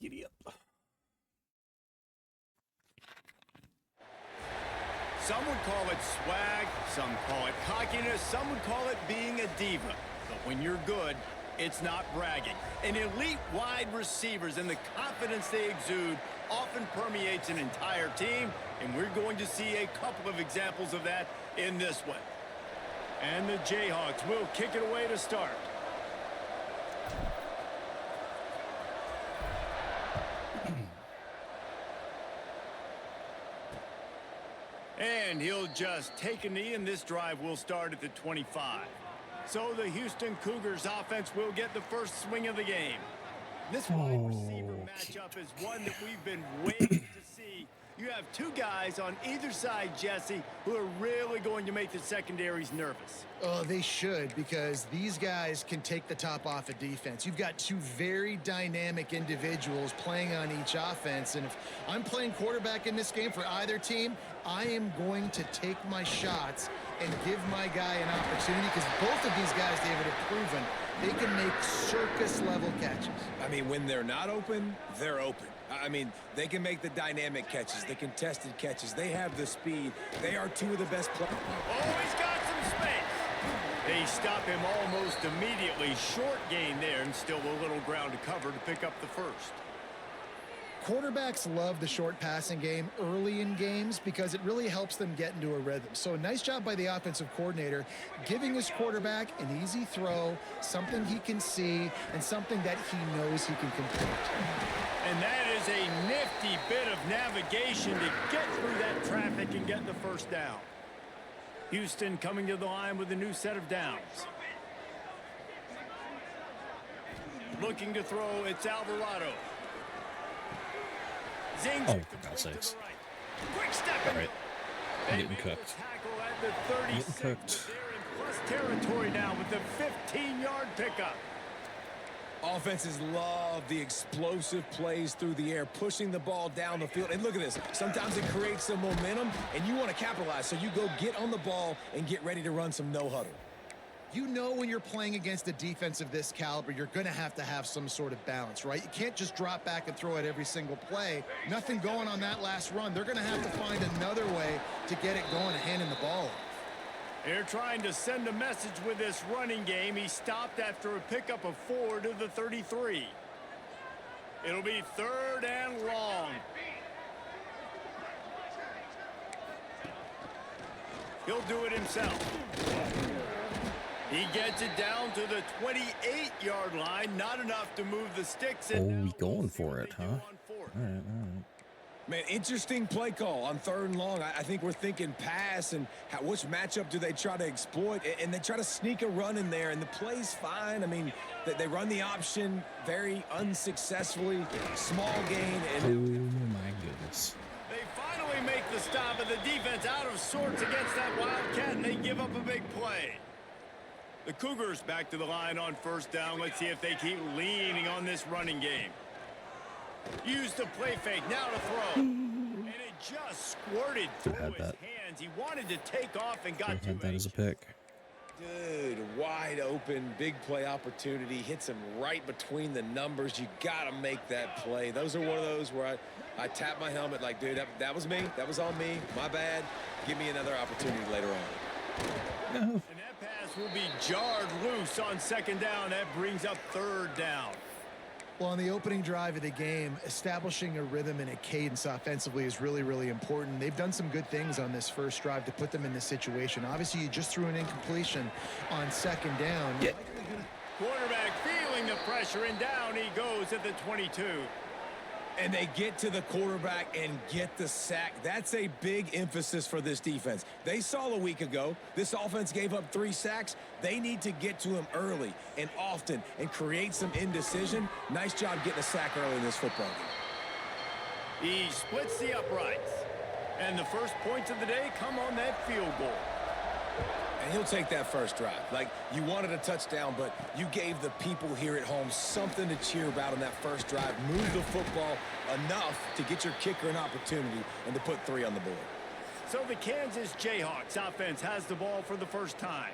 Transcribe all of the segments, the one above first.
Giddy up. Some would call it swag, some call it cockiness, some would call it being a diva. But when you're good, it's not bragging. And elite wide receivers and the confidence they exude often permeates an entire team, and we're going to see a couple of examples of that in this one. And the Jayhawks will kick it away to start. And he'll just take a knee, and this drive will start at the 25. So the Houston Cougars offense will get the first swing of the game. This wide receiver matchup is one that we've been waiting to see. You have two guys on either side, Jesse, who are really going to make the secondaries nervous. Oh, they should, because these guys can take the top off of defense. You've got two very dynamic individuals playing on each offense, and if I'm playing quarterback in this game for either team, I am going to take my shots and give my guy an opportunity, because both of these guys, David, have proven they can make circus-level catches. I mean, when they're not open, they're open. I mean, they can make the dynamic catches, the contested catches. They have the speed. They are two of the best players. Oh, he's got some space. They stop him almost immediately. Short gain there, and still a little ground to cover to pick up the first. Quarterbacks love the short passing game early in games because it really helps them get into a rhythm. So nice job by the offensive coordinator giving his quarterback an easy throw, something he can see, and something that he knows he can complete. And that is a nifty bit of navigation to get through that traffic and get the first down. Houston coming to the line with a new set of downs. Looking to throw, it's Alvarado. Zings Oh, for God's sakes. Quick step. All right. I'm getting cooked. I'm getting cooked. They're in plus territory now with the 15-yard pickup. Offenses love the explosive plays through the air, pushing the ball down the field. And look at this. Sometimes it creates some momentum, and you want to capitalize. So you go get on the ball and get ready to run some no-huddle. You know when you're playing against a defense of this caliber, you're going to have some sort of balance, right? You can't just drop back and throw it every single play. Nothing going on that last run. They're going to have to find another way to get it going and handing the ball off. They're trying to send a message with this running game. He stopped after a pickup of 4 to the 33. It'll be 3rd and long. He'll do it himself. He gets it down to the 28-yard line. Not enough to move the sticks. Oh, he's going for it, huh? All right. Man, interesting play call on 3rd and long. I think we're thinking pass and which matchup do they try to exploit, and they try to sneak a run in there, and the play's fine. I mean, they run the option very unsuccessfully, small gain. And Oh, my goodness. They finally make the stop, and the defense out of sorts against that Wildcat, and they give up a big play. The Cougars back to the line on 1st down. Let's see if they keep leaning on this running game. Use the play fake, now to throw. And it just squirted through his hands. He wanted to take off and got too That is a pick. Dude, wide open, big play opportunity. Hits him right between the numbers. You got to make that play. Those are one of those where I tap my helmet like, dude, that was me. That was on me. My bad. Give me another opportunity later on. No. And that pass will be jarred loose on 2nd down. That brings up 3rd down. Well, on the opening drive of the game, establishing a rhythm and a cadence offensively is really, really important. They've done some good things on this first drive to put them in this situation. Obviously, you just threw an incompletion on 2nd down. Yeah. Quarterback feeling the pressure, and down he goes at the 22. And they get to the quarterback and get the sack. That's a big emphasis for this defense. They saw a week ago, this offense gave up 3 sacks. They need to get to him early and often and create some indecision. Nice job getting a sack early in this football game. He splits the uprights. And the first points of the day come on that field goal. And he'll take that first drive. Like, you wanted a touchdown, but you gave the people here at home something to cheer about on that first drive. Move the football enough to get your kicker an opportunity and to put 3 on the board. So the Kansas Jayhawks offense has the ball for the first time.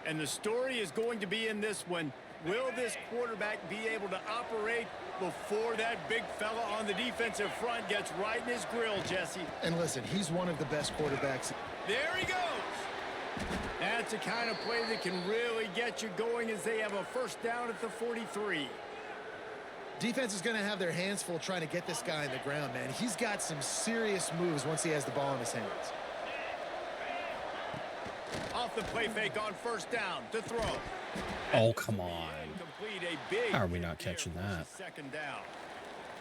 And the story is going to be in this one. Will this quarterback be able to operate before that big fella on the defensive front gets right in his grill, Jesse. And listen, he's one of the best quarterbacks. There he goes. That's the kind of play that can really get you going as they have a first down at the 43. Defense is going to have their hands full trying to get this guy on the ground, man. He's got some serious moves once he has the ball in his hands. Off the play fake on first down to throw. Oh, come on. Complete a big How are we not catching that? second down.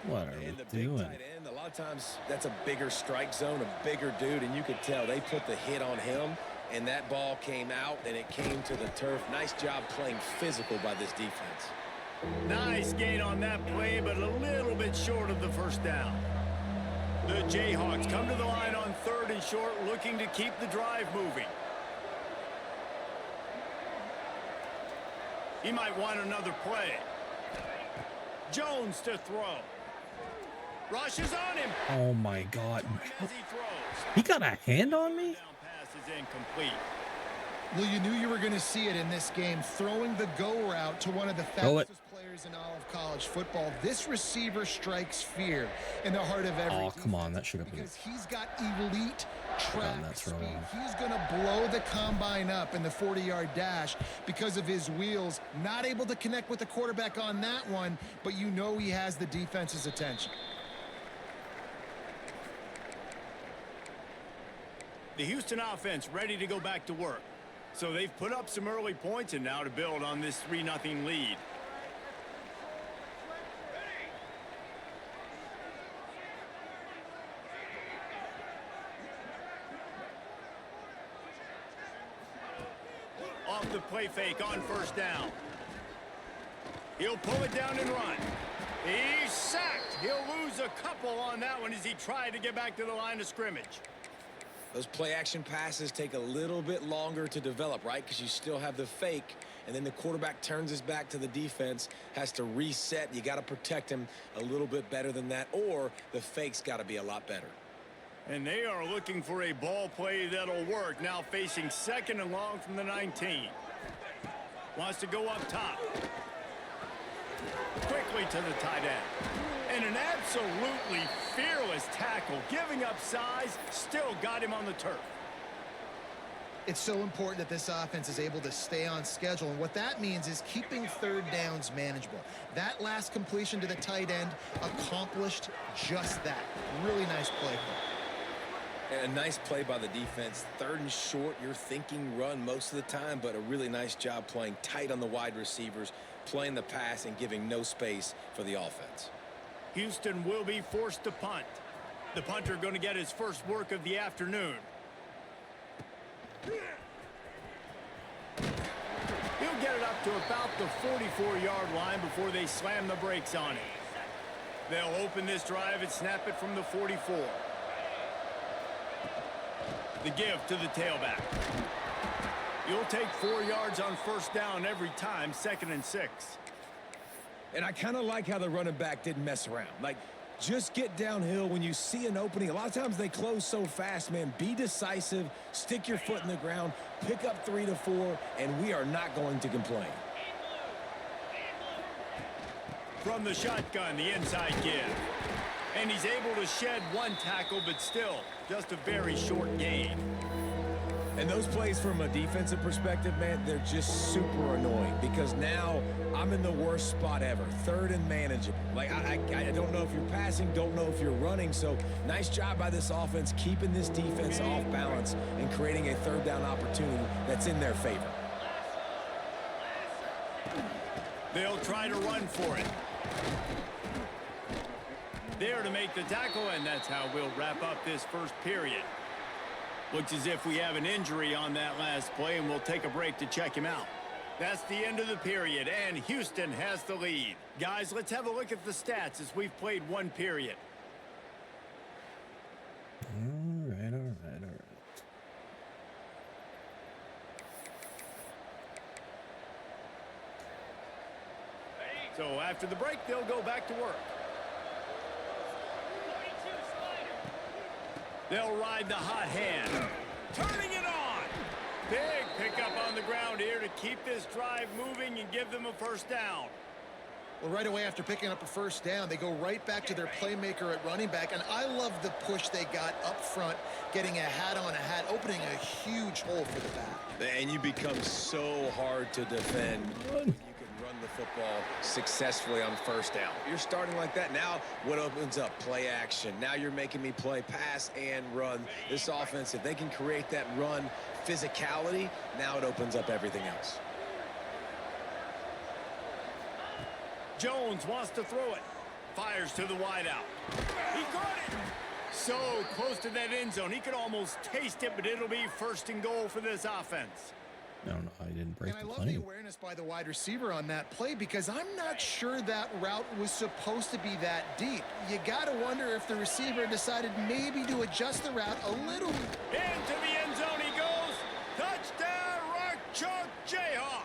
What are And the we big doing? tight end, a lot of times that's a bigger strike zone, a bigger dude, and you could tell they put the hit on him, and that ball came out, and it came to the turf. Nice job playing physical by this defense. Nice gain on that play, but a little bit short of the first down. The Jayhawks come to the line on 3rd and short, looking to keep the drive moving. He might want another play. Jones to throw. Rushes on him Oh, my God. as he throws. He got a hand on me? Down pass is incomplete. Well, you knew you were going to see it in this game, throwing the go route to one of the Throw it. fastest players in all of college football. This receiver strikes fear in the heart of every Oh, come on. That should have been. because he's got elite track that throw speed. on. He's going to blow the combine up in the 40-yard dash because of his wheels. Not able to connect with the quarterback on that one, but you know he has the defense's attention. The Houston offense ready to go back to work. So they've put up some early points and now to build on this 3-0 lead. Off the play fake on first down. He'll pull it down and run. He's sacked. He'll lose a couple on that one as he tried to get back to the line of scrimmage. Those play-action passes take a little bit longer to develop, right? Because you still have the fake, and then the quarterback turns his back to the defense, has to reset. You got to protect him a little bit better than that, or the fake's got to be a lot better. And they are looking for a ball play that'll work. Now facing 2nd and long from the 19. Wants to go up top. Quickly to the tight end. And an absolutely fearless tackle. Giving up size, still got him on the turf. It's so important that this offense is able to stay on schedule, and what that means is keeping 3rd downs manageable. That last completion to the tight end accomplished just that. Really nice play. A nice play by the defense. 3rd and short, you're thinking run most of the time, but a really nice job playing tight on the wide receivers, playing the pass and giving no space for the offense. Houston will be forced to punt. The punter going to get his first work of the afternoon. He'll get it up to about the 44-yard line before they slam the brakes on it. They'll open this drive and snap it from the 44. The give to the tailback. You'll take 4 yards on first down every time, 2nd and 6. And I kind of like how the running back didn't mess around. Like, just get downhill when you see an opening. A lot of times they close so fast, man. Be decisive, stick your foot in the ground, pick up 3 to 4, and we are not going to complain. From the shotgun, the inside give. And he's able to shed one tackle, but still just a very short gain. And those plays from a defensive perspective, man, they're just super annoying because now I'm in the worst spot ever. 3rd and manageable. Like, I don't know if you're passing, don't know if you're running. So nice job by this offense keeping this defense off balance and creating a 3rd down opportunity that's in their favor. They'll try to run for it. There to make the tackle, and that's how we'll wrap up this first period. Looks as if we have an injury on that last play, and we'll take a break to check him out. That's the end of the period, and Houston has the lead. Guys, let's have a look at the stats as we've played 1 period. All right, all right, all right. So after the break, they'll go back to work. They'll ride the hot hand. Turning it on. Big pickup on the ground here to keep this drive moving and give them a first down. Well, right away after picking up a first down, they go right back to their playmaker at running back. And I love the push they got up front, getting a hat on a hat, opening a huge hole for the back. And you become so hard to defend. You can run the football successfully on first down. You're starting like that. Now what opens up? Play action. Now you're making me play pass and run. This offense, if they can create that run physicality, now it opens up everything else. Jones wants to throw it. Fires to the wideout. He caught it. So close to that end zone. He could almost taste it, but it'll be first and goal for this offense. No, I didn't break And I the love plane. the awareness by the wide receiver on that play because I'm not sure that route was supposed to be that deep. You got to wonder if the receiver decided maybe to adjust the route a little. Into the end zone he goes. Touchdown, Rock Chalk Jayhawk.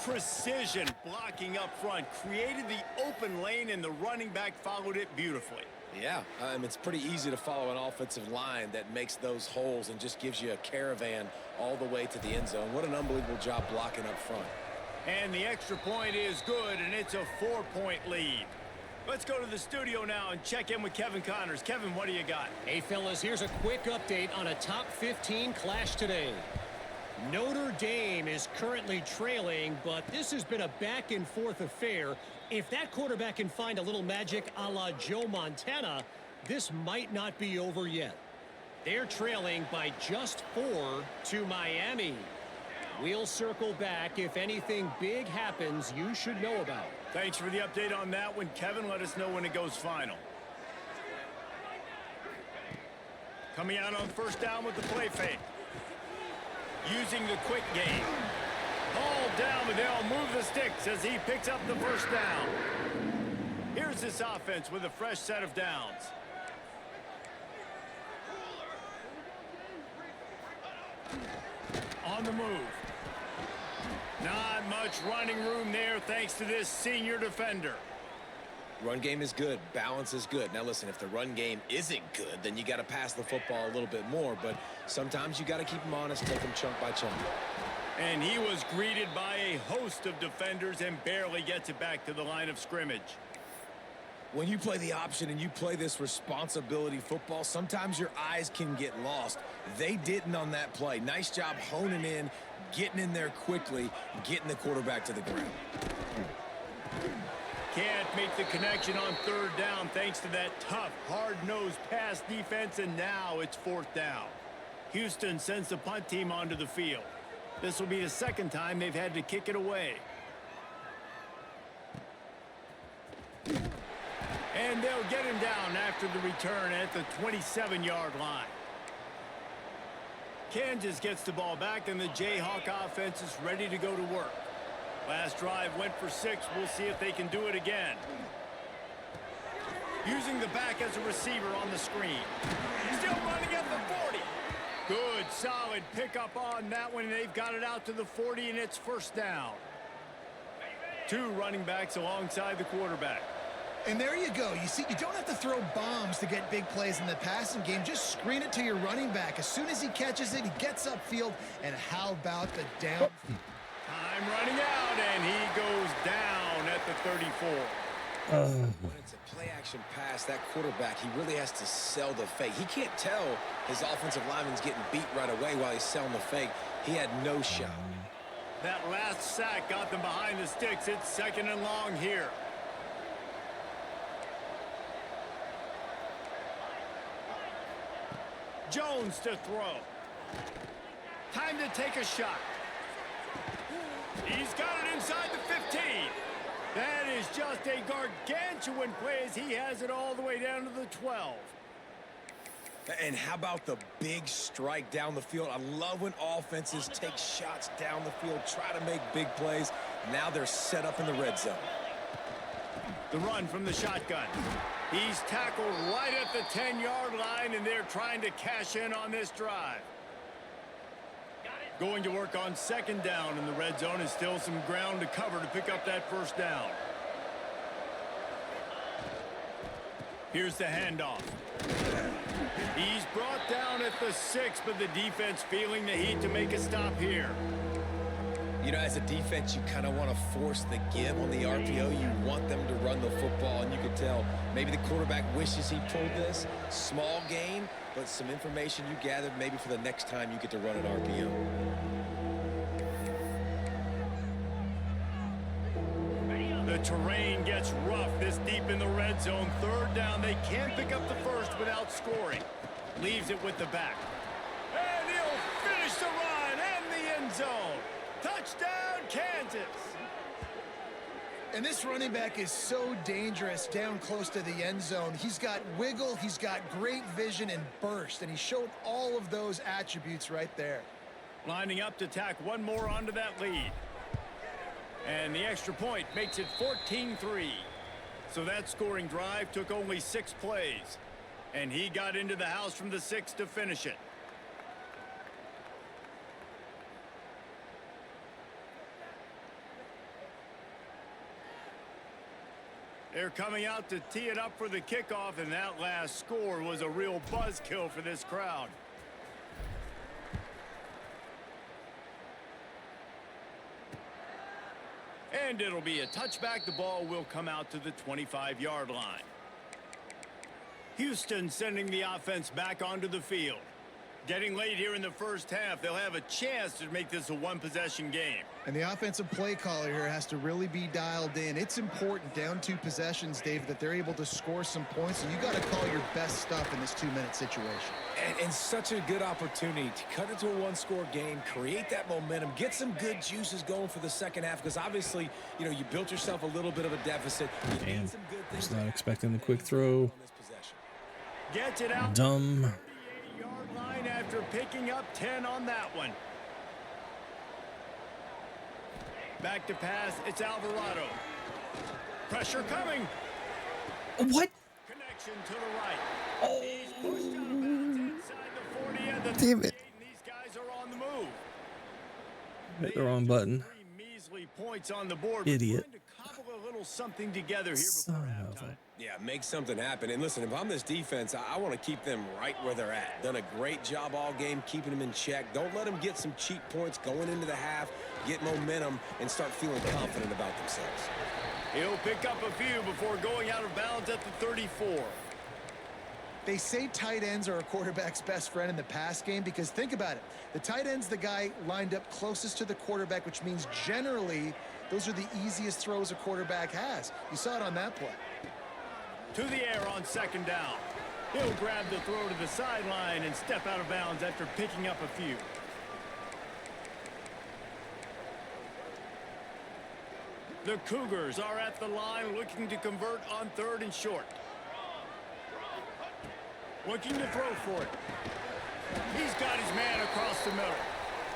Precision blocking up front created the open lane, and the running back followed it beautifully. Yeah, it's pretty easy to follow an offensive line that makes those holes and just gives you a caravan all the way to the end zone. What an unbelievable job blocking up front. And the extra point is good, and it's a 4-point lead. Let's go to the studio now and check in with Kevin Connors. Kevin, what do you got? Hey, fellas, here's a quick update on a top 15 clash today. Notre Dame is currently trailing, but this has been a back-and-forth affair. If that quarterback can find a little magic a la Joe Montana, this might not be over yet. They're trailing by just 4 to Miami. We'll circle back if anything big happens you should know about. Thanks for the update on that one, Kevin. Let us know when it goes final. Coming out on first down with the play fake. Using the quick game. Hauled down, but they'll move the sticks as he picks up the first down. Here's this offense with a fresh set of downs. On the move. Not much running room there thanks to this senior defender. Run game is good. Balance is good. Now, listen, if the run game isn't good, then you got to pass the football a little bit more. But sometimes you got to keep them honest, take them chunk by chunk. And he was greeted by a host of defenders and barely gets it back to the line of scrimmage. When you play the option and you play this responsibility football, sometimes your eyes can get lost. They didn't on that play. Nice job honing in, getting in there quickly, getting the quarterback to the ground. Can't make the connection on third down thanks to that tough, hard-nosed pass defense, and now it's fourth down. Houston sends the punt team onto the field. This will be the second time they've had to kick it away. And they'll get him down after the return at the 27-yard line. Kansas gets the ball back, and the Jayhawk offense is ready to go to work. Last drive went for 6. We'll see if they can do it again. Using the back as a receiver on the screen. Still running at the 40. Good, solid pickup on that one. They've got it out to the 40, and it's first down. 2 running backs alongside the quarterback. And there you go. You see, you don't have to throw bombs to get big plays in the passing game. Just screen it to your running back. As soon as he catches it, he gets upfield. And how about the down? Time running out, and he goes down at the 34. When it's a play-action pass, that quarterback, he really has to sell the fake. He can't tell his offensive lineman's getting beat right away while he's selling the fake. He had no shot. That last sack got them behind the sticks. It's second and long here. Jones to throw. Time to take a shot. He's got it inside the 15. That is just a gargantuan play as he has it all the way down to the 12. And how about the big strike down the field? I love when offenses take shots down the field, try to make big plays. Now they're set up in the red zone. The run from the shotgun. He's tackled right at the 10-yard line, and they're trying to cash in on this drive. Going to work on second down in the red zone, and still some ground to cover to pick up that first down. Here's the handoff. He's brought down at the 6, but the defense feeling the heat to make a stop here. You know, as a defense, you kind of want to force the give on the RPO. You want them to run the football, and you can tell maybe the quarterback wishes he pulled this. Small gain, but some information you gathered maybe for the next time you get to run an RPO. The terrain gets rough this deep in the red zone. Third down, they can't pick up the first without scoring. Leaves it with the back. And he'll finish the run and the end zone. Touchdown, Kansas. And this running back is so dangerous down close to the end zone. He's got wiggle, he's got great vision and burst, and he showed all of those attributes right there. Lining up to tack one more onto that lead. And the extra point makes it 14-3. So that scoring drive took only 6 plays. And he got into the house from the 6 to finish it. They're coming out to tee it up for the kickoff, and that last score was a real buzzkill for this crowd. And it'll be a touchback. The ball will come out to the 25-yard line. Houston sending the offense back onto the field. Getting late here in the first half, they'll have a chance to make this a one-possession game. And the offensive play caller here has to really be dialed in. It's important down 2 possessions, Dave, that they're able to score some points. And you got to call your best stuff in this 2-minute situation. And such a good opportunity to cut into a one-score game, create that momentum, get some good juices going for the second half, because obviously, you know, you built yourself a little bit of a deficit. Damn. Was not expecting the quick throw. Gets it out. Dumb. 38-yard line after picking up 10 on that one. Back to pass. It's Alvarado. Pressure coming. What? Connection to the right. He's pushed out of bounds inside the 40 and the Damn 38, it. and these guys are on the move. Hit the wrong button. 3 measly points on the board. Idiot. Trying to cobble a little something together here Son before of halftime. a- Yeah, make something happen. And listen, if I'm this defense, I want to keep them right where they're at. Done a great job all game keeping them in check. Don't let them get some cheap points going into the half, get momentum, and start feeling confident about themselves. He'll pick up a few before going out of bounds at the 34. They say tight ends are a quarterback's best friend in the pass game because think about it. The tight end's the guy lined up closest to the quarterback, which means generally those are the easiest throws a quarterback has. You saw it on that play. To the air on second down. He'll grab the throw to the sideline and step out of bounds after picking up a few. The Cougars are at the line looking to convert on 3rd and short. Looking to throw for it. He's got his man across the middle.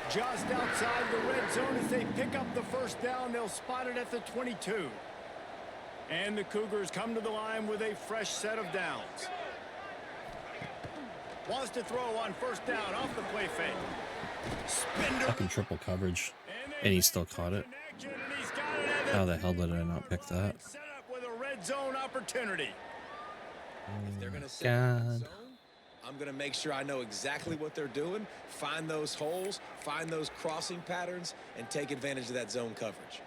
Just outside the red zone as they pick up the first down. They'll spot it at the 22. And the Cougars come to the line with a fresh set of downs. Wants to throw on first down off the play fake. Spender. Fucking triple coverage. And he still caught it. How the hell did I not pick that? Set up with a red zone opportunity. If they're going to set up the God. zone, I'm going to make sure I know exactly what they're doing, find those holes, find those crossing patterns, and take advantage of that zone coverage.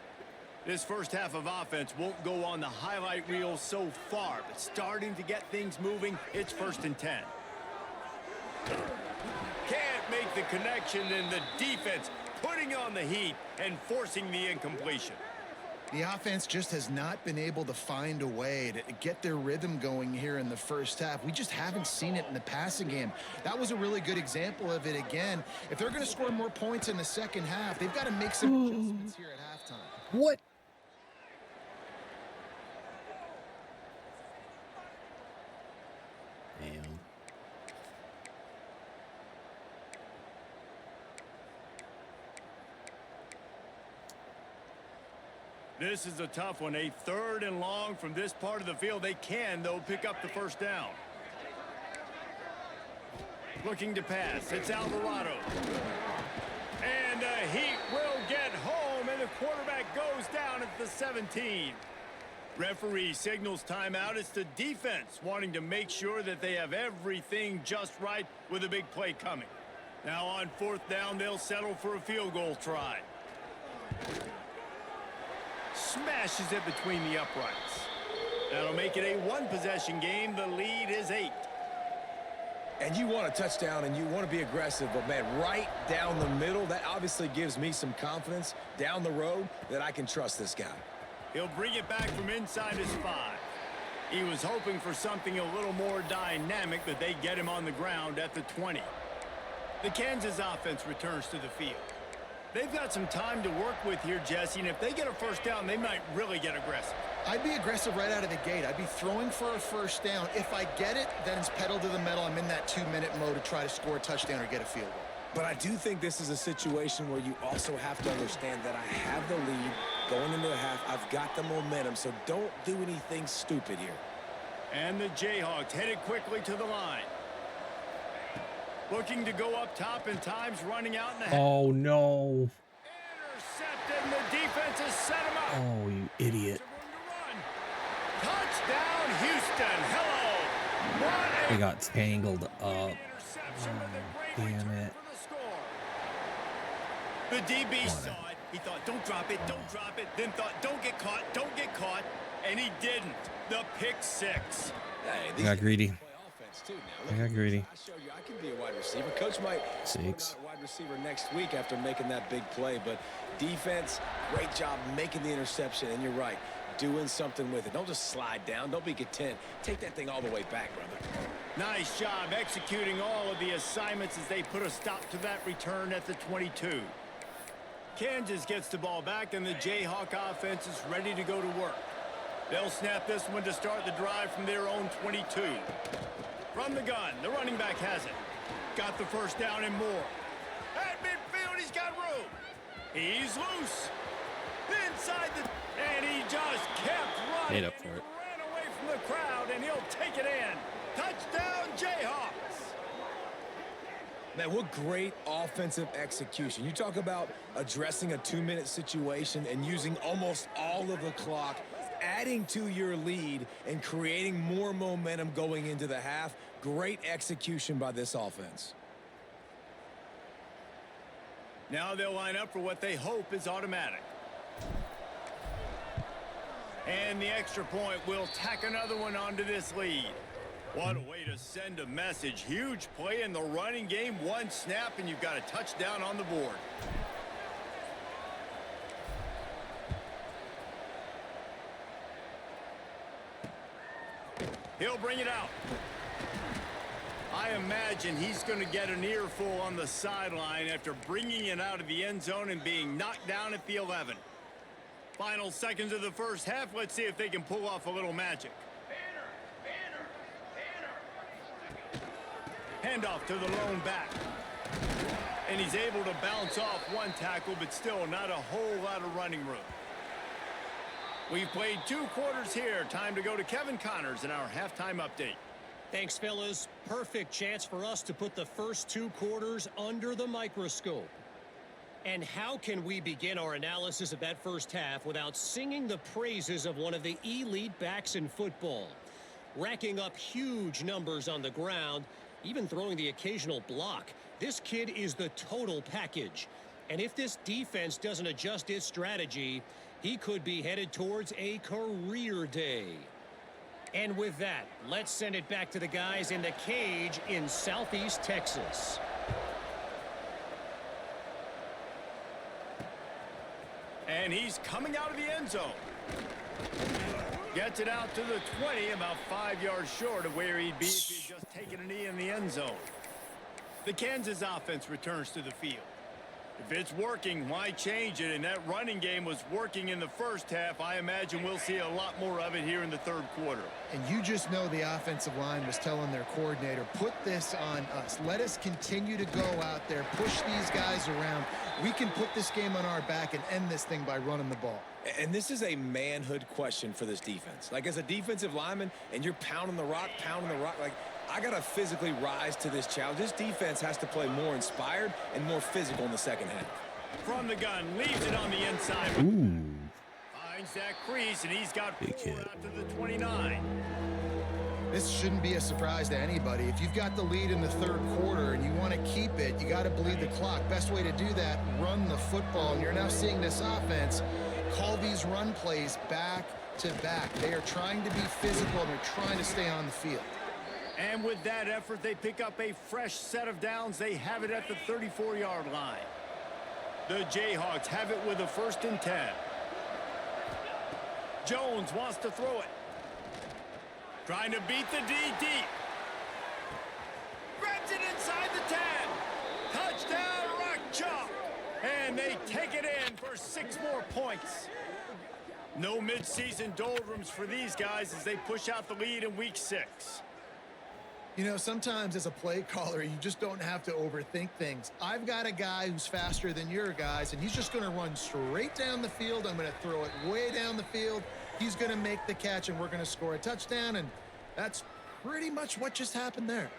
This first half of offense won't go on the highlight reel so far, but starting to get things moving. It's 1st and 10. Can't make the connection, and the defense putting on the heat and forcing the incompletion. The offense just has not been able to find a way to get their rhythm going here in the first half. We just haven't seen it in the passing game. That was a really good example of it again. If they're going to score more points in the second half, they've got to make some adjustments here at halftime. What? Damn. This is a tough one. A 3rd and long from this part of the field. They can, though, pick up the first down. Looking to pass. It's Alvarado. And the Heat will get home, and the quarterback goes down at the 17. Referee signals timeout. It's the defense wanting to make sure that they have everything just right with a big play coming. Now on 4th down, they'll settle for a field goal try. Smashes it between the uprights. That'll make it a one-possession game. The lead is 8. And you want a touchdown and you want to be aggressive, but man, right down the middle, that obviously gives me some confidence down the road that I can trust this guy. He'll bring it back from inside his 5. He was hoping for something a little more dynamic, but they get him on the ground at the 20. The Kansas offense returns to the field. They've got some time to work with here, Jesse, and if they get a first down, they might really get aggressive. I'd be aggressive right out of the gate. I'd be throwing for a first down. If I get it, then it's pedal to the metal. I'm in that 2-minute mode to try to score a touchdown or get a field goal. But I do think this is a situation where you also have to understand that I have the lead going into the half. I've got the momentum, so don't do anything stupid here. And the Jayhawks headed quickly to the line. Looking to go up top, and time's running out in the half. Oh, no. Intercepted, and the defense has set him up. Oh, you idiot. Touchdown, Houston. Hello. What a We got tangled up. interception with a great damn return it. for the score. The DB saw it. He thought, don't drop it, don't drop it. Then thought, don't get caught, don't get caught. And he didn't. The pick 6. Hey, I got greedy. play offense too now. I got greedy. I showed you I can be a wide receiver. Coach might Sakes. talk about a wide receiver next week after making that big play, but defense, great job making the interception, and you're right, doing something with it. Don't just slide down. Don't be content. Take that thing all the way back, brother. Nice job executing all of the assignments as they put a stop to that return at the 22. Kansas gets the ball back, and the Jayhawk offense is ready to go to work. They'll snap this one to start the drive from their own 22. From the gun, the running back has it. Got the first down and more. At midfield, he's got room. He's loose. Inside the... And he just kept running. Made up for it. Ran away from the crowd, and he'll take it in. Touchdown, Jayhawks. Man, what great offensive execution. You talk about addressing a 2-minute situation and using almost all of the clock, adding to your lead and creating more momentum going into the half. Great execution by this offense. Now they'll line up for what they hope is automatic. And the extra point will tack another one onto this lead. What a way to send a message. Huge play in the running game. One snap, and you've got a touchdown on the board. He'll bring it out. I imagine he's going to get an earful on the sideline after bringing it out of the end zone and being knocked down at the 11. Final seconds of the first half. Let's see if they can pull off a little magic. Handoff to the lone back. And he's able to bounce off one tackle, but still not a whole lot of running room. We've played 2 quarters here. Time to go to Kevin Connors in our halftime update. Thanks, fellas. Perfect chance for us to put the first 2 quarters under the microscope. And how can we begin our analysis of that first half without singing the praises of one of the elite backs in football? Racking up huge numbers on the ground, even throwing the occasional block. This kid is the total package. And if this defense doesn't adjust its strategy, he could be headed towards a career day. And with that, let's send it back to the guys in the cage in Southeast Texas. And he's coming out of the end zone. Gets it out to the 20, about 5 yards short of where he'd be if he'd just taken a knee in the end zone. The Kansas offense returns to the field. If it's working, why change it? And that running game was working in the first half. I imagine we'll see a lot more of it here in the third quarter. And you just know the offensive line was telling their coordinator, put this on us. Let us continue to go out there, push these guys around. We can put this game on our back and end this thing by running the ball. And this is a manhood question for this defense. Like, as a defensive lineman, and you're pounding the rock, like, I got to physically rise to this challenge. This defense has to play more inspired and more physical in the second half. From the gun, leaves it on the inside. Ooh. Finds that crease, and he's got Big 4 hit. out to the 29. This shouldn't be a surprise to anybody. If you've got the lead in the third quarter and you want to keep it, right? You got to bleed the clock. Best way to do that, run the football. And you're now seeing this offense call these run plays back to back. They are trying to be physical, and they're trying to stay on the field. And with that effort, they pick up a fresh set of downs. They have it at the 34-yard line. The Jayhawks have it with a 1st and 10. Jones wants to throw it. Trying to beat the D deep. Grabs it inside the 10. Touchdown, Rock Chalk. And they take it in for 6 more points. No midseason doldrums for these guys as they push out the lead in week 6. You know, sometimes as a play caller, you just don't have to overthink things. I've got a guy who's faster than your guys, and he's just going to run straight down the field. I'm going to throw it way down the field. He's going to make the catch, and we're going to score a touchdown, and that's pretty much what just happened there.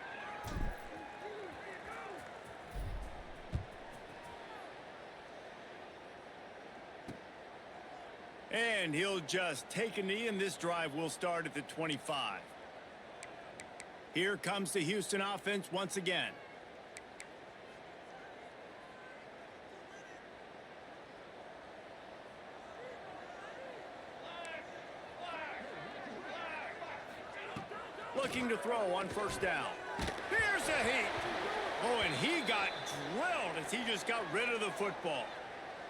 And he'll just take a knee, and this drive will start at the 25. Here comes the Houston offense once again. Looking to throw on 1st down. Here's a heat. Oh, and he got drilled as he just got rid of the football.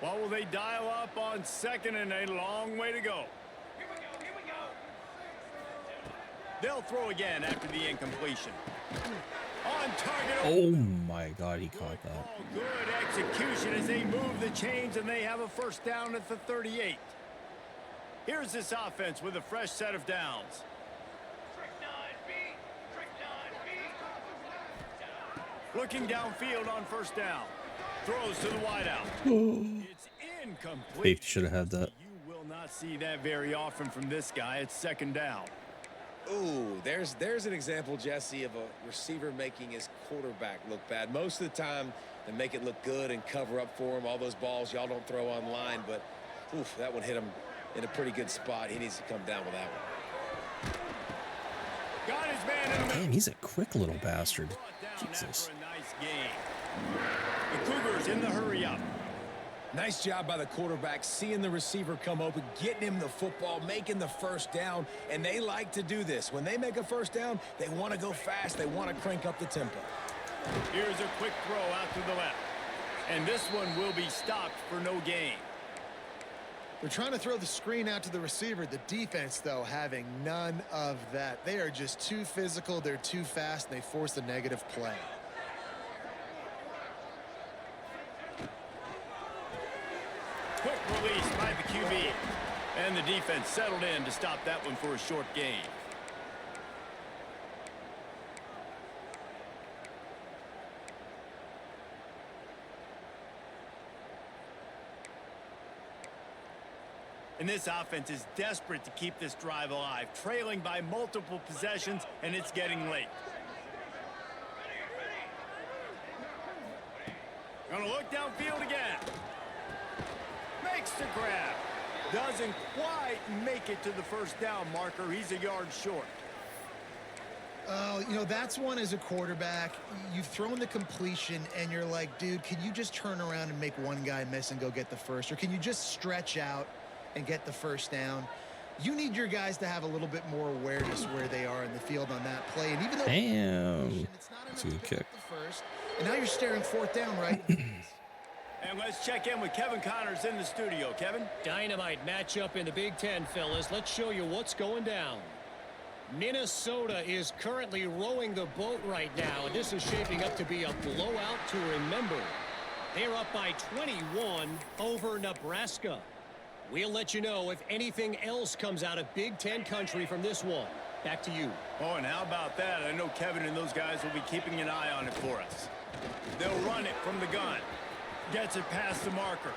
What will they dial up on 2nd and a long way to go? They'll throw again after the incompletion. On target. Oh my God, he caught that. Oh, good execution as they move the chains, and they have a 1st down at the 38. Here's this offense with a fresh set of downs. Looking downfield on 1st down. Throws to the wideout. It's incomplete. Safety should have had that. You will not see that very often from this guy. It's 2nd down. Ooh, there's an example, Jesse, of a receiver making his quarterback look bad. Most of the time, they make it look good and cover up for him. All those balls y'all don't throw online, but oof, that one hit him in a pretty good spot. He needs to come down with that one. Got his man in the middle. Man, he's a quick little bastard. Down Jesus. after a nice game. The Cougars in the hurry up. Nice job by the quarterback, seeing the receiver come open, getting him the football, making the 1st down, and they like to do this. When they make a 1st down, they want to go fast. They want to crank up the tempo. Here's a quick throw out to the left. And this one will be stopped for no gain. They're trying to throw the screen out to the receiver. The defense, though, having none of that. They are just too physical. They're too fast, and they force a negative play. Quick release by the QB. And the defense settled in to stop that one for a short gain. And this offense is desperate to keep this drive alive, trailing by multiple possessions, and it's getting late. Gonna look downfield again. Makes the grab. Doesn't quite make it to the 1st down marker. He's a yard short. Oh, you know, that's one as a quarterback. You've thrown the completion, and you're like, dude, can you just turn around and make one guy miss and go get the 1st? Or can you just stretch out and get the 1st down? You need your guys to have a little bit more awareness where they are in the field on that play. And even though it's not enough to good kick. get the 1st, and now you're staring 4th down, right? And let's check in with Kevin Connors in the studio. Kevin? Dynamite matchup in the Big Ten, fellas. Let's show you what's going down. Minnesota is currently rowing the boat right now, and this is shaping up to be a blowout to remember. They're up by 21 over Nebraska. We'll let you know if anything else comes out of Big Ten country from this one. Back to you. Oh, and how about that? I know Kevin and those guys will be keeping an eye on it for us. They'll run it from the gun. Gets it past the marker.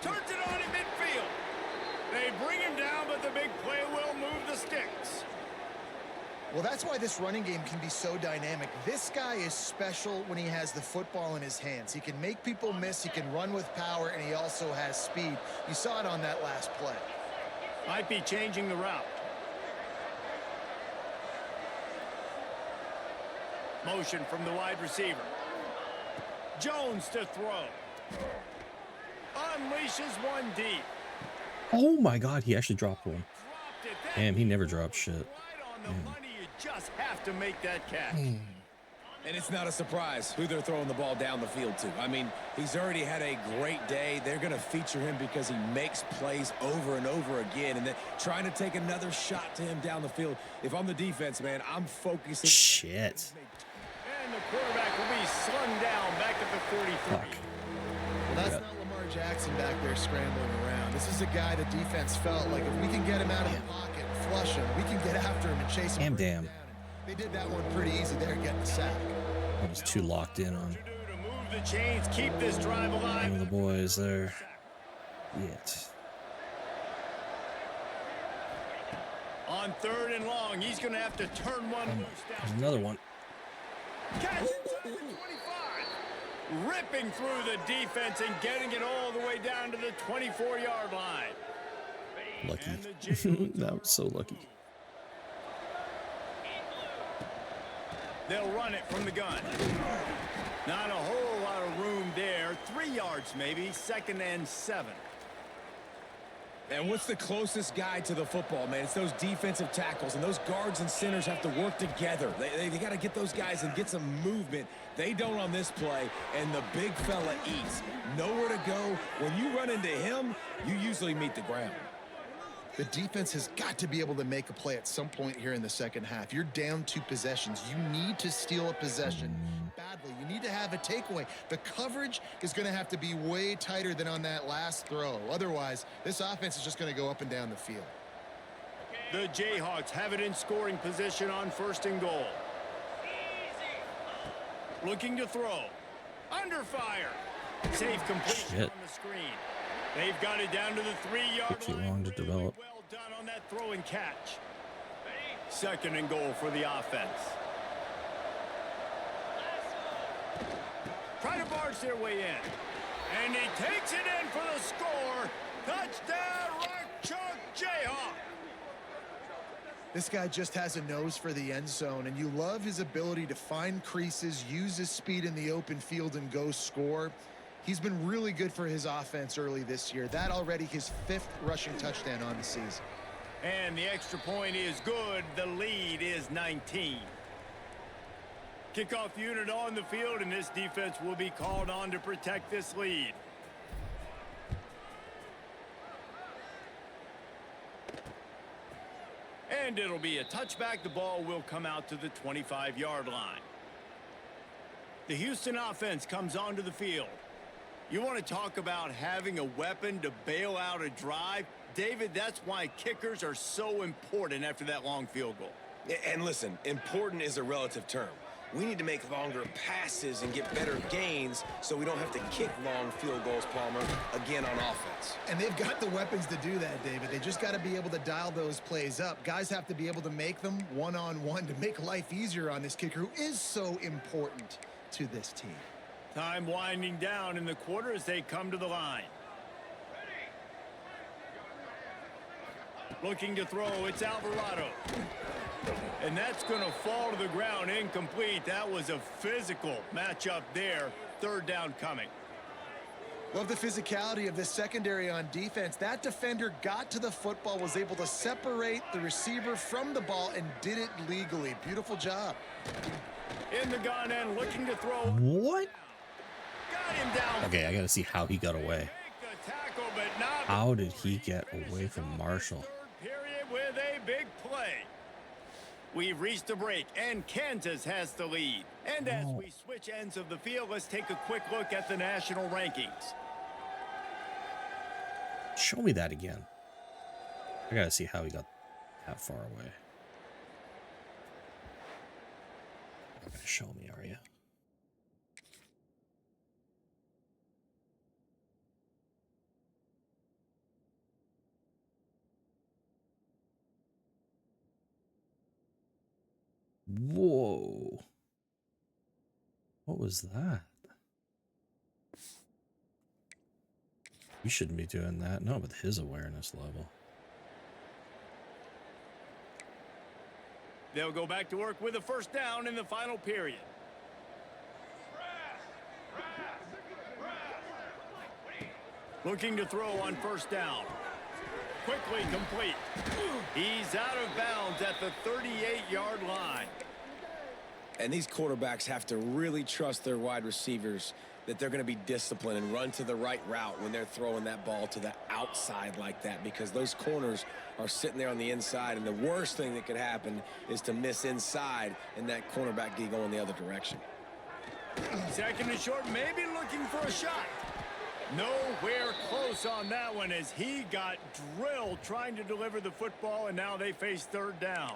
Turns it on in midfield. They bring him down, but the big play will move the sticks. Well, that's why this running game can be so dynamic. This guy is special when he has the football in his hands. He can make people miss, he can run with power, and he also has speed. You saw it on that last play. Might be changing the route. Motion from the wide receiver. Jones to throw. Unleashes one deep. Oh my God, he actually dropped one. Dropped it. That Damn, he never dropped shit. right on the Damn. money. You just have to make that catch. And it's not a surprise who they're throwing the ball down the field to. I mean, he's already had a great day. They're going to feature him because he makes plays over and over again. And then trying to take another shot to him down the field. If I'm the defense, man, I'm focusing. Shit. And the quarterback will be slung down back at the 43. Fuck. Well, that's not Lamar Jackson back there scrambling around. This is a guy the defense felt like if we can get him out of the pocket and flush him, we can get after him and chase him. Damn. They did that one pretty easy there, getting the sack. I was too locked in on To move the chains, keep this drive one alive. of the boys there. Yet. On 3rd and long, he's going to have to turn one loose There's down. another one. Catch inside the 25. Ripping through the defense and getting it all the way down to the 24-yard line. Lucky. That was so lucky. They'll run it from the gun. Not a whole lot of room there. 3 yards maybe. 2nd and 7. And what's the closest guy to the football, man? It's those defensive tackles, and those guards and centers have to work together. They got to get those guys and get some movement. They don't on this play, and the big fella eats. Nowhere to go. When you run into him, you usually meet the ground. The defense has got to be able to make a play at some point here in the second half. You're down 2 possessions. You need to steal a possession badly. You need to have a takeaway. The coverage is going to have to be way tighter than on that last throw. Otherwise, this offense is just going to go up and down the field. The Jayhawks have it in scoring position on 1st and goal. Looking to throw. Under fire. Safe completion Shit. on the screen. They've got it down to the 3-yard Took too line. long to Really develop. well done on that throw and catch. 2nd and goal for the offense. Try to barge their way in. And he takes it in for the score. Touchdown, Rock Chalk Jayhawk. This guy just has a nose for the end zone, and you love his ability to find creases, use his speed in the open field, and go score. He's been really good for his offense early this year. That already his 5th rushing touchdown on the season. And the extra point is good. The lead is 19. Kickoff unit on the field, and this defense will be called on to protect this lead. And it'll be a touchback. The ball will come out to the 25-yard line. The Houston offense comes onto the field. You want to talk about having a weapon to bail out a drive? David, that's why kickers are so important after that long field goal. And listen, important is a relative term. We need to make longer passes and get better gains so we don't have to kick long field goals, Palmer, again on offense. And they've got the weapons to do that, David. They just got to be able to dial those plays up. Guys have to be able to make them one-on-one to make life easier on this kicker who is so important to this team. Time winding down in the quarter as they come to the line. Looking to throw, it's Alvarado. And that's going to fall to the ground incomplete. That was a physical matchup there. 3rd down coming. Love the physicality of this secondary on defense. That defender got to the football, was able to separate the receiver from the ball, and did it legally. Beautiful job. In the gun and looking to throw. What? Got him down. Okay, I gotta see how he got away. Make the tackle, but not. How did he get away from Marshall? Period with a big play. We've reached a break, and Kansas has the lead. And as Oh. we switch ends of the field, let's take a quick look at the national rankings. Show me that again. I gotta see how he got that far away. You're not gonna show me, are you? Whoa. What was that? We shouldn't be doing that. Not with his awareness level. They'll go back to work with a 1st down in the final period. Looking to throw on first down. Quickly complete. He's out of bounds at the 38-yard line. And these quarterbacks have to really trust their wide receivers that they're going to be disciplined and run to the right route when they're throwing that ball to the outside like that, because those corners are sitting there on the inside, and the worst thing that could happen is to miss inside and that cornerback get going the other direction. Second and short, maybe looking for a shot. Nowhere close on that one as he got drilled trying to deliver the football, and now they face third down.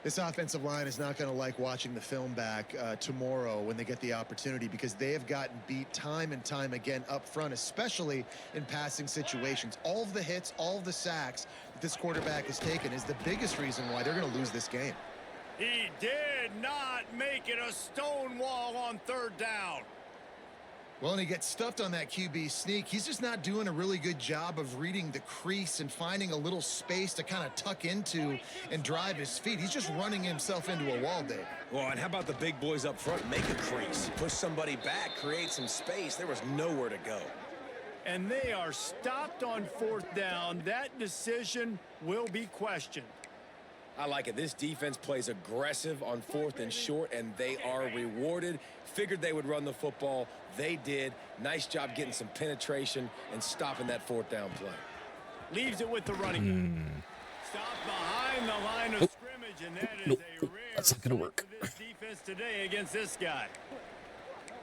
This offensive line is not going to like watching the film back tomorrow when they get the opportunity, because they have gotten beat time and time again up front, especially in passing situations. All of the hits, all of the sacks that this quarterback has taken is the biggest reason why they're going to lose this game. He did not make it a stone wall on third down. Well, and he gets stuffed on that QB sneak. He's just not doing a really good job of reading the crease and finding a little space to kind of tuck into and drive his feet. He's just running himself into a wall, Dave. Well, and how about the big boys up front? Make a crease, push somebody back, create some space. There was nowhere to go. And they are stopped on fourth down. That decision will be questioned. I like it. This defense plays aggressive on fourth and short, and they are rewarded. Figured they would run the football. They did. Nice job getting some penetration and stopping that fourth down play. Leaves it with the running back. Stopped behind the line of scrimmage, and that is a rare that's not gonna work for this defense today against this guy.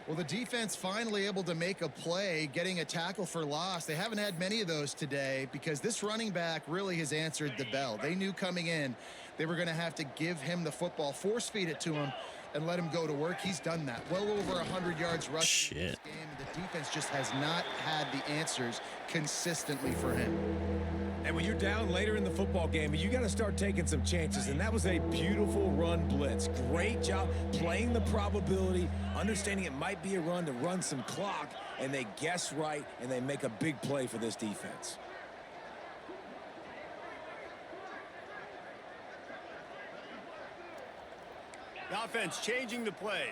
Well, the defense finally able to make a play, getting a tackle for loss. They haven't had many of those today because this running back really has answered the bell. They knew coming in they were going to have to give him the football, force feed it to him, and let him go to work. He's done that. Well over 100 yards rushing in this game. The defense just has not had the answers consistently for him. And when you're down later in the football game, you got to start taking some chances, and that was a beautiful run blitz. Great job playing the probability, understanding it might be a run to run some clock, and they guess right, and they make a big play for this defense. The offense changing the play.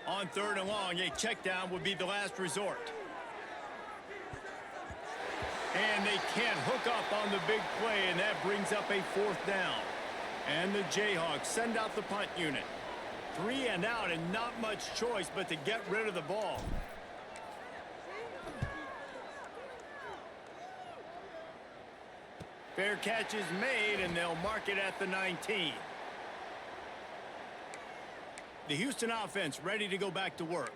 On third and long, a check down would be the last resort. And they can't hook up on the big play, and that brings up a fourth down. And the Jayhawks send out the punt unit. 3 and out, and not much choice but to get rid of the ball. Fair catch is made, and they'll mark it at the 19. The Houston offense ready to go back to work.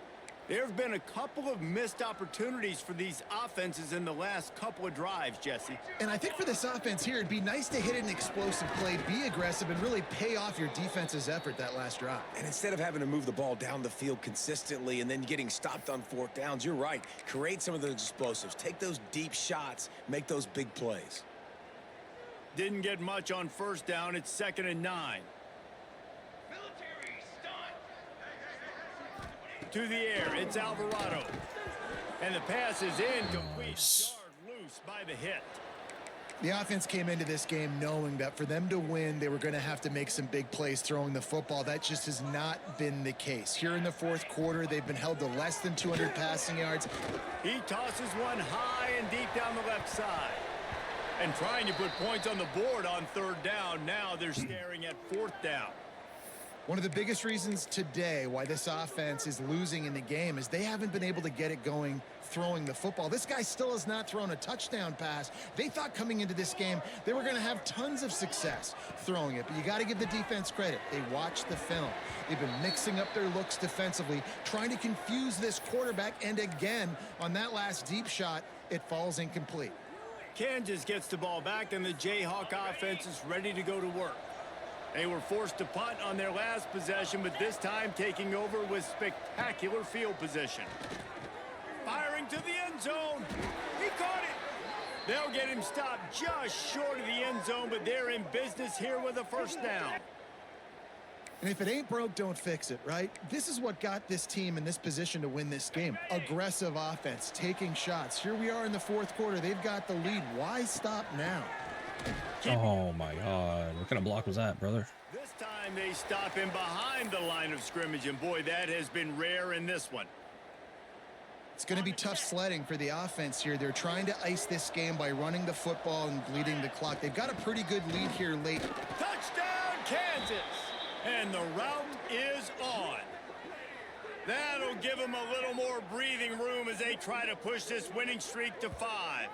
There have been a couple of missed opportunities for these offenses in the last couple of drives, Jesse. And I think for this offense here, it'd be nice to hit an explosive play, be aggressive, and really pay off your defense's effort that last drive. And instead of having to move the ball down the field consistently and then getting stopped on fourth downs, you're right. Create some of those explosives. Take those deep shots. Make those big plays. Didn't get much on first down. It's 2nd and 9. To the air, it's Alvarado. And the pass is incomplete. Nice. Yard loose by the hit. The offense came into this game knowing that for them to win, they were going to have to make some big plays throwing the football. That just has not been the case. Here in the fourth quarter, they've been held to less than 200 passing yards. He tosses one high and deep down the left side. And trying to put points on the board on third down. Now they're staring at fourth down. One of the biggest reasons today why this offense is losing in the game is they haven't been able to get it going throwing the football. This guy still has not thrown a touchdown pass. They thought coming into this game they were going to have tons of success throwing it, but you got to give the defense credit. They watched the film. They've been mixing up their looks defensively, trying to confuse this quarterback, and again, on that last deep shot, it falls incomplete. Kansas gets the ball back, and the Jayhawk offense is ready to go to work. They were forced to punt on their last possession, but this time taking over with spectacular field position. Firing to the end zone. He caught it. They'll get him stopped just short of the end zone, but they're in business here with a first down. And if it ain't broke, don't fix it, right? This is what got this team in this position to win this game. Aggressive offense, taking shots. Here we are in the fourth quarter. They've got the lead. Why stop now? Oh my God. What kind of block was that, brother? This time they stop him behind the line of scrimmage, and boy, that has been rare in this one. It's going to be tough sledding for the offense here. They're trying to ice this game by running the football and bleeding the clock. They've got a pretty good lead here late. Touchdown, Kansas! And the route is on. That'll give them a little more breathing room as they try to push this winning streak to 5.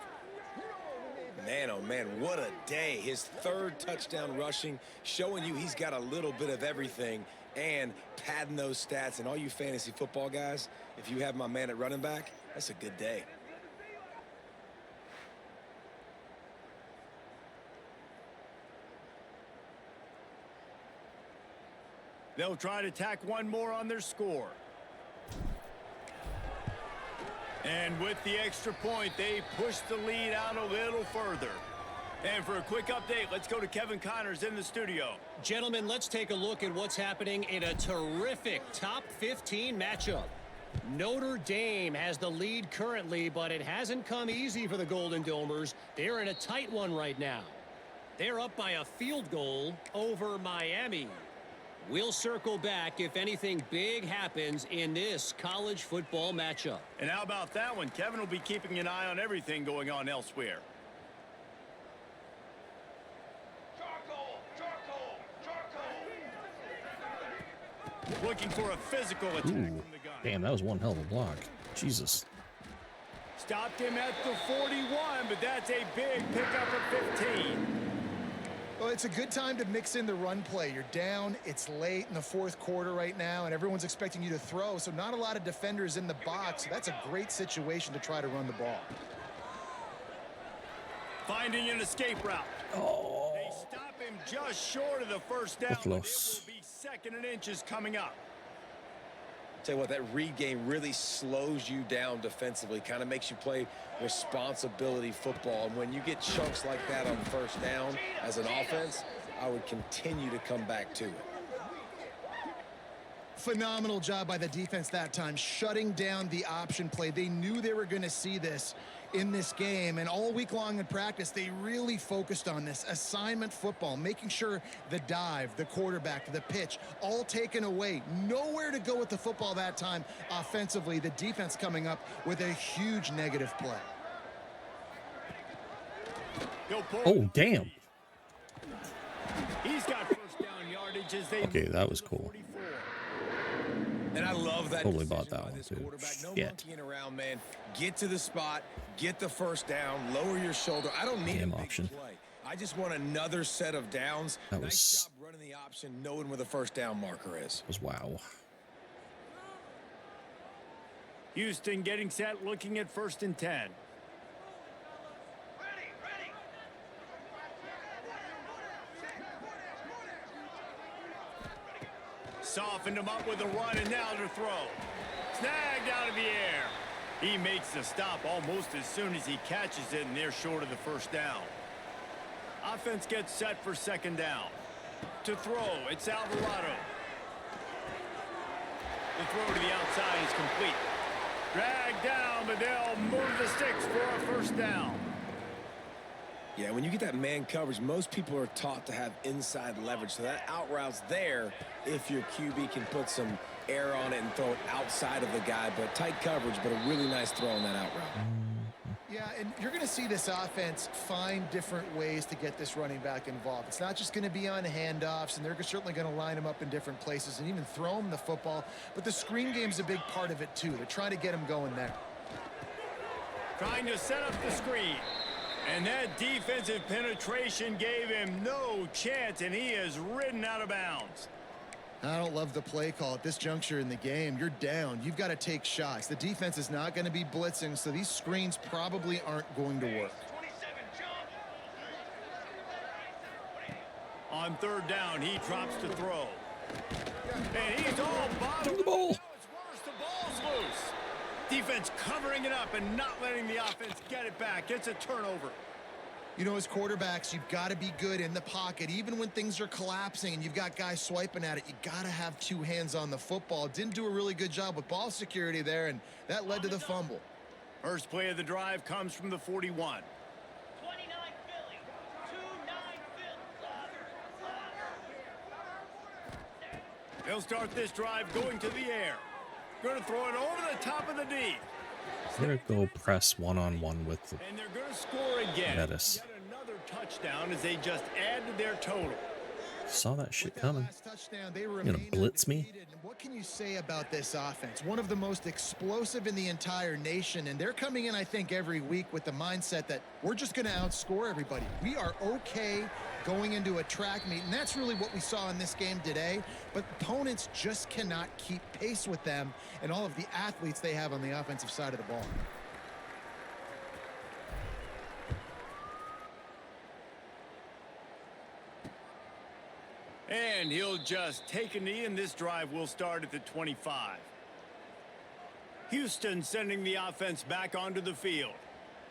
Man, oh man, what a day. His 3rd touchdown rushing, showing you he's got a little bit of everything and padding those stats. And all you fantasy football guys, if you have my man at running back, that's a good day. They'll try to tack one more on their score. And with the extra point, they push the lead out a little further. And for a quick update, let's go to Kevin Connors in the studio. Gentlemen, let's take a look at what's happening in a terrific top 15 matchup. Notre Dame has the lead currently, but it hasn't come easy for the Golden Domers. They're in a tight one right now. They're up by a field goal over Miami. We'll circle back if anything big happens in this college football matchup. And how about that one? Kevin will be keeping an eye on everything going on elsewhere. Looking for a physical attack from the gun. Damn, that was one hell of a block. Jesus. Stopped him at the 41, but that's a big pickup of 15. Well, it's a good time to mix in the run play. You're down, it's late in the 4th quarter right now, and everyone's expecting you to throw, so not a lot of defenders in the box. So that's a great situation to try to run the ball. Finding an escape route. Oh. They stop him just short of the first down. It will be 2nd and inches coming up. Tell you what, that read game really slows you down defensively, kind of makes you play responsibility football. And when you get chunks like that on 1st down as an offense, I would continue to come back to it. Phenomenal job by the defense that time, shutting down the option play. They knew they were going to see this in this game, and all week long in practice, they really focused on this assignment football, making sure the dive, the quarterback, the pitch, all taken away. Nowhere to go with the football that time offensively. The defense coming up with a huge negative play. Oh, damn. He's got first down yardage as they Okay, that was cool. And I love that. Totally bought that one, too. No Shit. monkeying around, man. Get to the spot, get the first down, lower your shoulder. I don't need Damn a big option. play. I just want another set of downs. That Nice was- job running the option, knowing where the first down marker is. Was wow. Houston getting set, looking at 1st and 10. Softened him up with a run, and now to throw. Snagged out of the air. He makes the stop almost as soon as he catches it, and they're short of the first down. Offense gets set for 2nd down. To throw, it's Alvarado. The throw to the outside is complete. Dragged down, but they'll move the sticks for a first down. Yeah, when you get that man coverage, most people are taught to have inside leverage. So that out route's there if your QB can put some air on it and throw it outside of the guy. But tight coverage, but a really nice throw on that out route. Yeah, and you're going to see this offense find different ways to get this running back involved. It's not just going to be on handoffs, and they're certainly going to line him up in different places and even throw him the football. But the screen game's a big part of it, too. They're trying to get him going there. Trying to set up the screen. And that defensive penetration gave him no chance, and he is ridden out of bounds. I don't love the play call at this juncture in the game. You're down. You've got to take shots. The defense is not going to be blitzing, so these screens probably aren't going to work. On 3rd down, he drops to throw. And he's all bottled. Throw the ball. Now it's worse. The ball's loose. Defense covering it up and not letting the offense get it back. It's a turnover. You know, as quarterbacks, you've got to be good in the pocket. Even when things are collapsing and you've got guys swiping at it, you got to have 2 hands on the football. Didn't do a really good job with ball security there, and that led to the fumble. First play of the drive comes from the 41. 29 Philly. 2-9 Philly. They'll start this drive going to the air. Going to throw it over the top of the D. They're gonna go press one-on-one with the And they're going to score again. Bettis. Yet another touchdown as they just add to their total. Saw that shit With that coming. last touchdown, they gonna remain blitz me? undefeated. And what can you say about this offense? One of the most explosive in the entire nation, and they're coming in, I think, every week with the mindset that we're just going to outscore everybody. We are okay going into a track meet, and that's really what we saw in this game today. But opponents just cannot keep pace with them and all of the athletes they have on the offensive side of the ball. And he'll just take a knee, and this drive will start at the 25. Houston sending the offense back onto the field.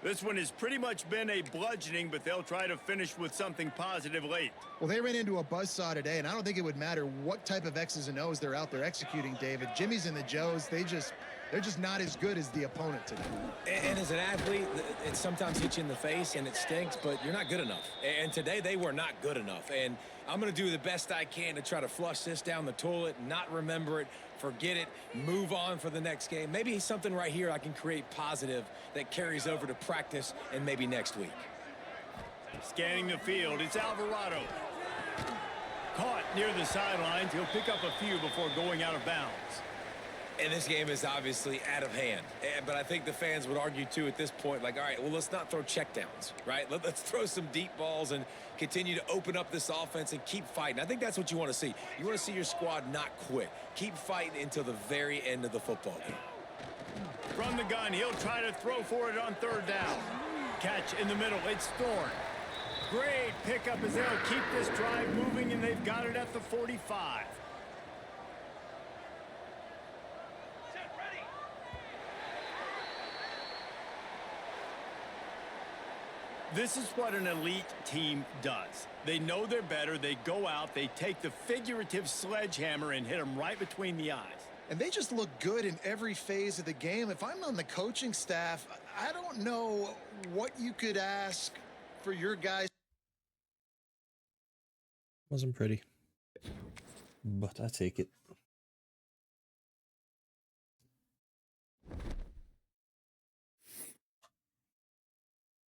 This one has pretty much been a bludgeoning, but they'll try to finish with something positive late. Well, they ran into a buzzsaw today, and I don't think it would matter what type of X's and O's they're out there executing, David. Jimmy's and the Joes, they're just not as good as the opponent today. And as an athlete, it sometimes hits you in the face and it stinks, but you're not good enough. And today they were not good enough. And I'm going to do the best I can to try to flush this down the toilet, not remember it, forget it, move on for the next game. Maybe something right here I can create positive that carries over to practice and maybe next week. Scanning the field, it's Alvarado. Caught near the sidelines. He'll pick up a few before going out of bounds. And this game is obviously out of hand. But I think the fans would argue, too, at this point, like, all right, well, let's not throw checkdowns, right? Let's throw some deep balls and continue to open up this offense and keep fighting. I think that's what you want to see. You want to see your squad not quit. Keep fighting until the very end of the football game. From the gun, he'll try to throw for it on third down. Catch in the middle, it's Thorne. Great pickup as they'll keep this drive moving, and they've got it at the 45. This is what an elite team does. They know they're better. They go out, they take the figurative sledgehammer and hit them right between the eyes. And they just look good in every phase of the game. If I'm on the coaching staff, I don't know what you could ask for your guys. Wasn't pretty, but I take it.